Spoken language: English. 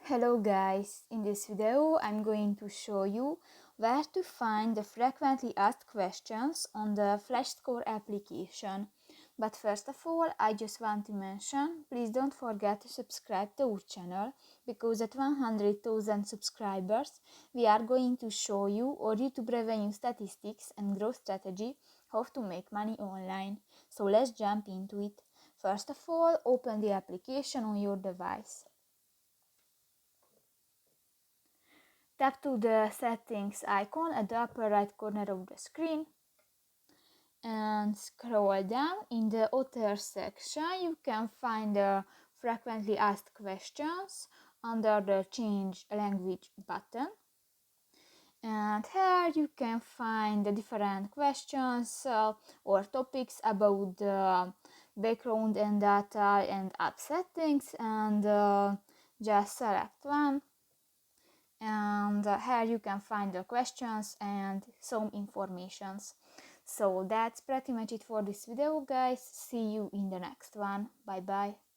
Hello guys, in this video I'm going to show you where to find the frequently asked questions on the Flashscore application. But first of all, I just want to mention, please don't forget to subscribe to our channel, because at 100,000 subscribers we are going to show you our YouTube revenue statistics and growth strategy, how to make money online. So let's jump into it. First of all, open the application on your device. Tap to the settings icon at the upper right corner of the screen and scroll down. In the Other section you can find the frequently asked questions under the Change Language button, and here you can find the different questions or topics about the background and data and app settings, and just select one. And here you can find the questions and some informations. So that's pretty much it for this video, guys. See you in the next one. Bye bye.